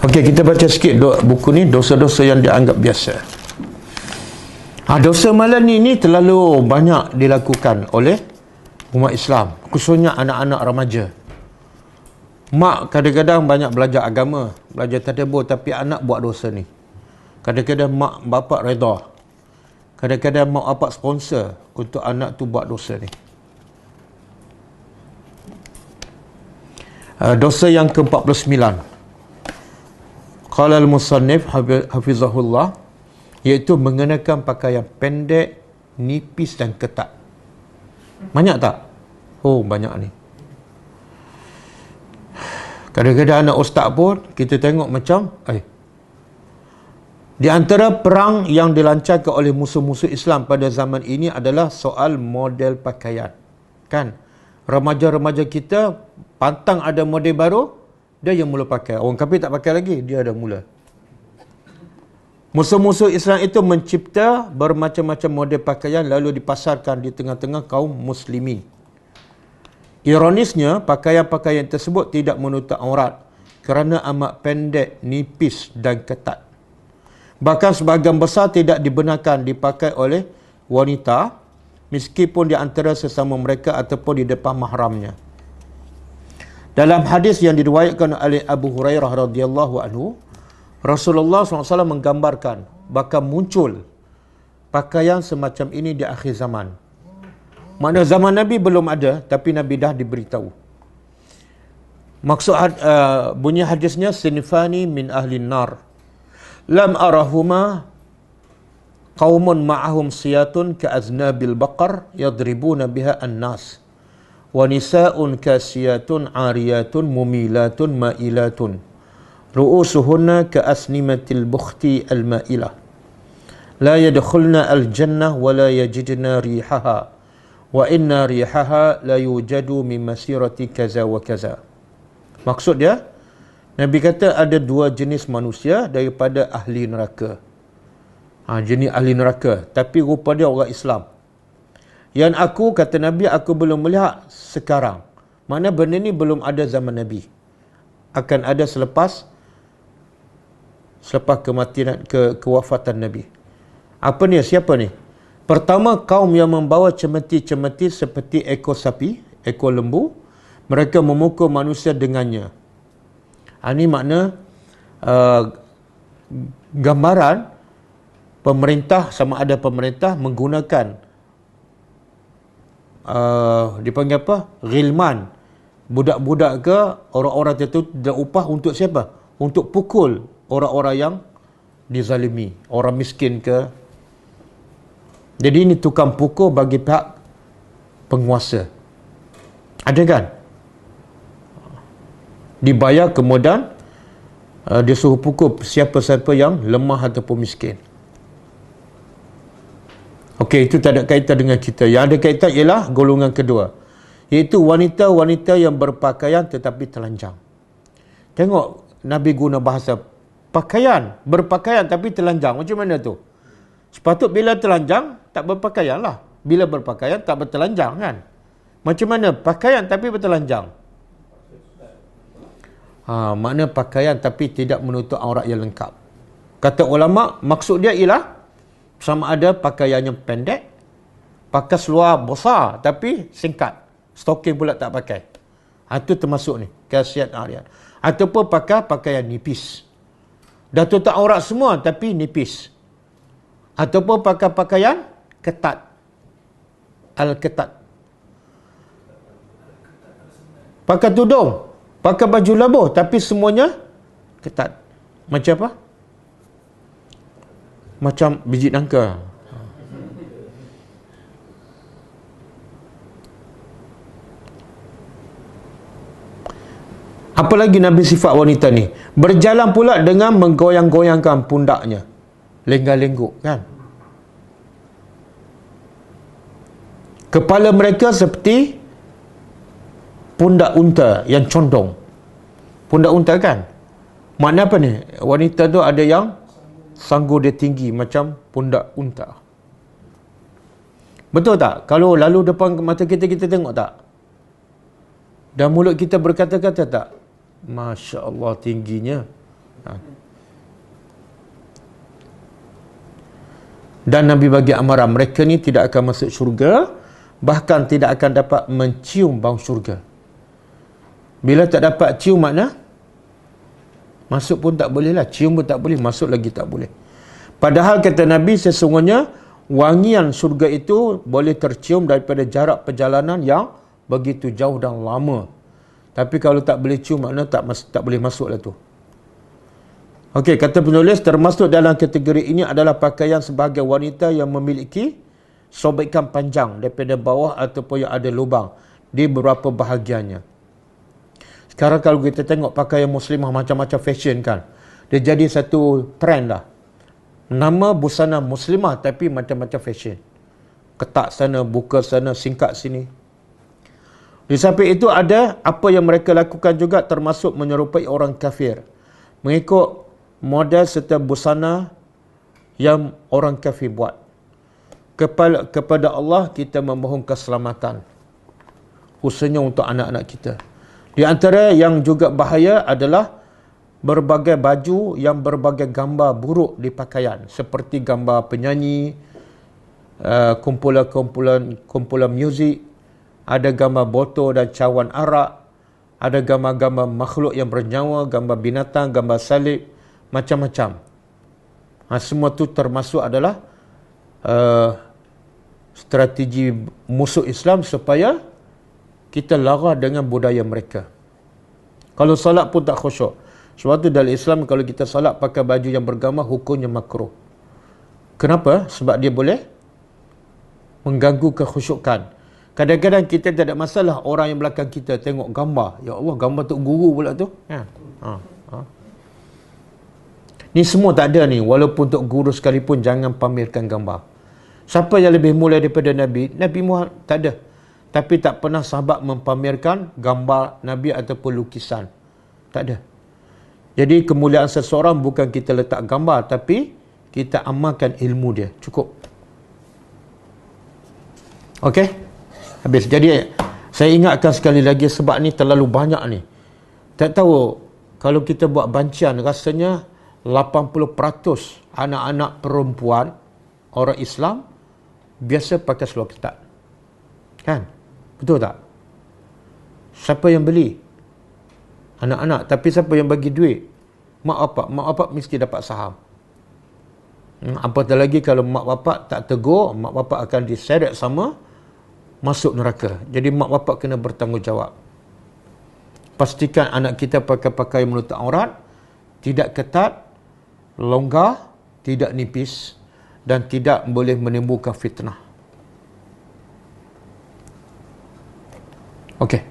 Okey, kita baca sikit buku ni, dosa-dosa yang dianggap biasa. Dosa malam ni terlalu banyak dilakukan oleh umat Islam, khususnya anak-anak remaja. Mak kadang-kadang banyak belajar agama, belajar tadabbur, tapi anak buat dosa ni. Kadang-kadang mak bapak redha, kadang-kadang mak bapak sponsor untuk anak tu buat dosa ni. Dosa yang ke-49, qala al-musannif hafizahullah, iaitu mengenakan pakaian pendek, nipis dan ketat. Banyak tak? Oh, banyak ni. Kadang-kadang anak ustaz pun kita tengok macam di antara perang yang dilancarkan oleh musuh-musuh Islam pada zaman ini adalah soal model pakaian. Kan? Remaja-remaja kita pantang ada model baru, dia yang mula pakai. Orang kafir tak pakai lagi, dia dah mula. Musuh-musuh Islam itu mencipta bermacam-macam model pakaian lalu dipasarkan di tengah-tengah kaum muslimin. Ironisnya, pakaian-pakaian tersebut tidak menutup aurat kerana amat pendek, nipis dan ketat. Bahkan sebahagian besar tidak dibenarkan dipakai oleh wanita, meskipun di antara sesama mereka ataupun di depan mahramnya. Dalam hadis yang diriwayatkan oleh Abu Hurairah radhiyallahu anhu, Rasulullah SAW menggambarkan bakal muncul pakaian semacam ini di akhir zaman. Makna zaman Nabi belum ada, tapi Nabi dah diberitahu. Maksud bunyi hadisnya, sinfani min ahli nar lam arahuma qaumun ma'ahum siyatun ka'aznabil baqar yadribuna biha an-nas wa nisa'un kasiyatun ariyatun mumilatun ma'ilatun ru'usuhunna ka'asnimatil bukhti al-ma'ilah la yadkhulna al-jannah wa la yajidna rihaha wa inna rihaha la yujadu min masirati kaza wa kaza. Maksud dia, Nabi kata ada dua jenis manusia daripada ahli neraka. Jenis ahli neraka, tapi rupa dia orang Islam. Yang aku, kata Nabi, aku belum melihat sekarang. Mana benda ni belum ada zaman Nabi. Akan ada selepas kematian, kewafatan Nabi. Apa ni? Siapa ni? Pertama, kaum yang membawa cemeti-cemeti seperti ekor sapi, ekor lembu. Mereka memukul manusia dengannya. Ini makna gambaran pemerintah, sama ada pemerintah menggunakan dipanggil apa? Ghilman. Budak-budak ke orang-orang tertentu dan upah untuk siapa? Untuk pukul orang-orang yang dizalimi. Orang miskin ke. Jadi ini tukang pukul bagi pihak penguasa. Ada kan? Dibayar kemudian dia suruh pukul siapa-siapa yang lemah ataupun miskin. Okey, itu tak ada kaitan dengan kita. Yang ada kaitan ialah golongan kedua, iaitu wanita-wanita yang berpakaian tetapi telanjang. Tengok Nabi guna bahasa pakaian, berpakaian tapi telanjang. Macam mana tu? Sepatut bila telanjang tak berpakaian lah. Bila berpakaian tak bertelanjang kan? Macam mana pakaian tapi bertelanjang? Makna pakaian tapi tidak menutup aurat yang lengkap. Kata ulama, maksud dia ialah sama ada pakaian yang pendek, pakai seluar besar tapi singkat, stocking pula tak pakai. Itu termasuk ni, kasiat arian. Ataupun pakai pakaian nipis, dah tutup aurat semua tapi nipis. Ataupun pakai pakaian ketat, al-ketat. Pakai tudung, pakai baju labuh tapi semuanya ketat. Macam apa? Macam biji nangka. Apa lagi Nabi sifat wanita ni? Berjalan pula dengan menggoyang-goyangkan pundaknya. Lenggak-lengguk kan? Kepala mereka seperti pundak unta yang condong. Pundak unta kan? Makna apa ni? Wanita tu ada yang sanggur dia tinggi macam pundak unta. Betul tak? Kalau lalu depan mata kita, kita tengok tak? Dan mulut kita berkata-kata tak? Masya Allah tingginya. Dan Nabi bagi amaran, mereka ni tidak akan masuk syurga, bahkan tidak akan dapat mencium bau syurga. Bila tak dapat cium makna masuk pun tak boleh lah, cium pun tak boleh, masuk lagi tak boleh. Padahal kata Nabi, sesungguhnya wangian syurga itu boleh tercium daripada jarak perjalanan yang begitu jauh dan lama. Tapi kalau tak boleh cium makna tak boleh masuk lah tu. Okey, kata penulis, termasuk dalam kategori ini adalah pakaian sebahagian wanita yang memiliki sobekan panjang daripada bawah ataupun yang ada lubang di beberapa bahagiannya. Sekarang kalau kita tengok pakaian muslimah macam-macam fashion kan, dia jadi satu trend dah. Nama busana muslimah tapi macam-macam fashion. Ketat sana, buka sana, singkat sini. Di samping itu ada apa yang mereka lakukan juga termasuk menyerupai orang kafir. Mengikut model serta busana yang orang kafir buat. Kepada Allah kita memohon keselamatan, khususnya untuk anak-anak kita. Di antara yang juga bahaya adalah berbagai baju yang berbagai gambar buruk di pakaian, seperti gambar penyanyi, kumpulan muzik, ada gambar botol dan cawan arak, ada gambar-gambar makhluk yang bernyawa, gambar binatang, gambar salib, macam-macam. Semua tu termasuk adalah strategi musuh Islam supaya kita lara dengan budaya mereka. Kalau salat pun tak khusyuk. Sebab tu dalam Islam kalau kita salat pakai baju yang bergambar, hukumnya makruh. Kenapa? Sebab dia boleh mengganggu kekhusyukan. Kadang-kadang kita tak ada masalah orang yang belakang kita tengok gambar. Ya Allah, gambar Tok Guru pula tu. Ni semua tak ada ni. Walaupun Tok Guru sekalipun, jangan pamerkan gambar. Siapa yang lebih mulia daripada Nabi? Nabi Muhammad tak ada. Tapi tak pernah sahabat mempamerkan gambar Nabi ataupun lukisan. Tak ada. Jadi kemuliaan seseorang bukan kita letak gambar, tapi kita amalkan ilmu dia. Cukup. Okey? Habis. Jadi saya ingatkan sekali lagi sebab ni terlalu banyak ni. Tak tahu kalau kita buat bancian, rasanya 80% anak-anak perempuan orang Islam biasa pakai seluar ketat. Kan? Betul tak? Siapa yang beli? Anak-anak. Tapi siapa yang bagi duit? Mak bapak. Mak bapak mesti dapat saham. Apatah lagi kalau mak bapak tak tegur, mak bapak akan diseret sama, masuk neraka. Jadi mak bapak kena bertanggungjawab. Pastikan anak kita pakai pakaian menutup aurat, tidak ketat, longgar, tidak nipis, dan tidak boleh menimbulkan fitnah. Okey.